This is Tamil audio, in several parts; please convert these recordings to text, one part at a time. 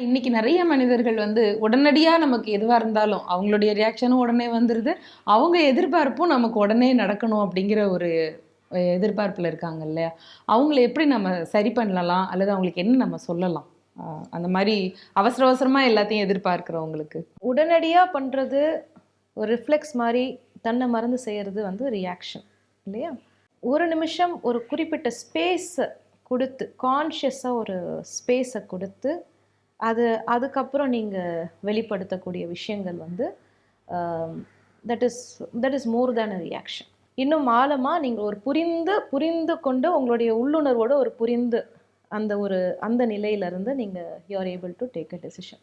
இன்னைக்கு நிறைய மனிதர்கள் வந்து உடனடியா நமக்கு எதுவா இருந்தாலும் அவங்களுடைய ரியாக்ஷனும் உடனே வந்துருது. அவங்க எதிர்பார்ப்பும் நமக்கு உடனே நடக்கணும் அப்படிங்கிற ஒரு எதிர்பார்ப்புல இருக்காங்க இல்லையா? அவங்கள எப்படி நம்ம சரி பண்ணலாம்? அல்லது அவங்களுக்கு என்ன நம்ம சொல்லலாம்? அ அந்த மாரி அவசர அவசரமா எல்லாத்தையும் எதிர்பார்க்கிறவங்களுக்கு. உடனடியா பண்றது ஒரு ரிஃப்ளெக்ஸ் மாரி தன்னை மறந்து செய்யறது வந்து ரியாக்ஷன் இல்லையா? ஒரு நிமிஷம் ஒரு குறிப்பிட்ட ஸ்பேஸை கொடுத்து கான்ஷியஸாக ஒரு ஸ்பேஸை கொடுத்து அதுக்கப்புறம் நீங்கள் வெளிப்படுத்தக்கூடிய விஷயங்கள் வந்து that is that is more than a reaction. இன்னும் ஆழமாக நீங்கள் ஒரு புரிந்து கொண்டு உங்களுடைய உள்ளுணர்வோட ஒரு புரிந்து அந்த நிலையிலிருந்து நீங்கள் you are able to take a decision.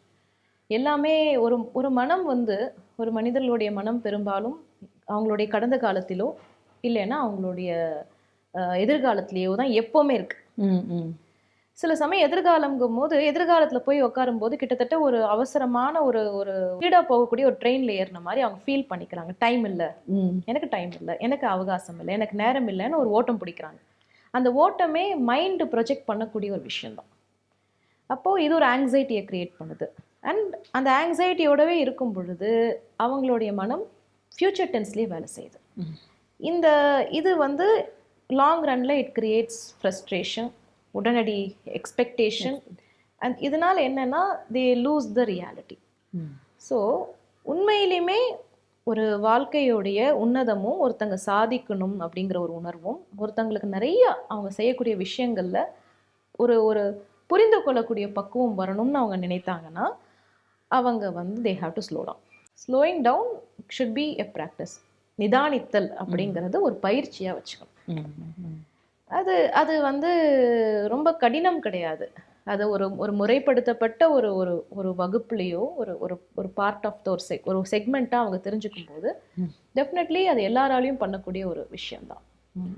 எல்லாமே ஒரு ஒரு மனம் வந்து ஒரு மனிதர்களுடைய மனம் பெரும்பாலும் அவங்களுடைய கடந்த காலத்திலோ இல்லைன்னா அவங்களுடைய எதிர்காலத்திலேயோ தான் எப்போவுமே இருக்கு. சில சமயம் எதிர்காலங்கும் போது எதிர்காலத்தில் போய் உட்காரும் போது கிட்டத்தட்ட ஒரு அவசரமான ஒரு ஒரு ஸ்பீடாக போகக்கூடிய ஒரு ட்ரெயினில் ஏறின மாதிரி அவங்க ஃபீல் பண்ணிக்கிறாங்க. டைம் இல்லை, டைம் இல்லை, எனக்கு அவகாசம் இல்லை, எனக்கு நேரம் இல்லைன்னு ஒரு ஓட்டம் பிடிக்கிறாங்க. அந்த ஓட்டமே மைண்டு ப்ரொஜெக்ட் பண்ணக்கூடிய ஒரு விஷயம்தான். அப்போது இது ஒரு ஆங்ஸைட்டியை க்ரியேட் பண்ணுது. அண்ட் அந்த ஆங்ஸைட்டியோடவே இருக்கும் பொழுது அவங்களுடைய மனம் ஃப்யூச்சர் டென்ஸ்லேயே வேலை செய்யுது. இது வந்து லாங் ரன்னில் இட் கிரியேட்ஸ் ஃப்ரஸ்ட்ரேஷன், உடனடி எக்ஸ்பெக்டேஷன். அண்ட் இதனால் என்னென்னா தே லூஸ் த ரியாலிட்டி. ஸோ உண்மையிலுமே ஒரு வாழ்க்கையோடைய உன்னதமும் ஒருத்தங்க சாதிக்கணும் அப்படிங்கிற ஒரு உணர்வும் ஒருத்தங்களுக்கு நிறைய அவங்க செய்யக்கூடிய விஷயங்களில் ஒரு ஒரு புரிந்து கொள்ளக்கூடிய பக்குவம் வரணும்னு அவங்க நினைத்தாங்கன்னா அவங்க வந்து they have to slow down. Slowing down should be a practice. நிதானித்தல் அப்படிங்கிறது ஒரு பயிற்சியாக வச்சுக்கணும். அது வந்து ரொம்ப கடினம் கிடையாது. அது ஒரு முறைப்படுத்தப்பட்ட ஒரு ஒரு ஒரு வகுப்புலேயோ ஒரு ஒரு ஒரு பார்ட் ஆஃப் த ஒரு செக்மெண்ட்டாக அவங்க தெரிஞ்சுக்கும் போது டெஃபினெட்லி அது எல்லாராலையும் பண்ணக்கூடிய ஒரு விஷயம்தான்.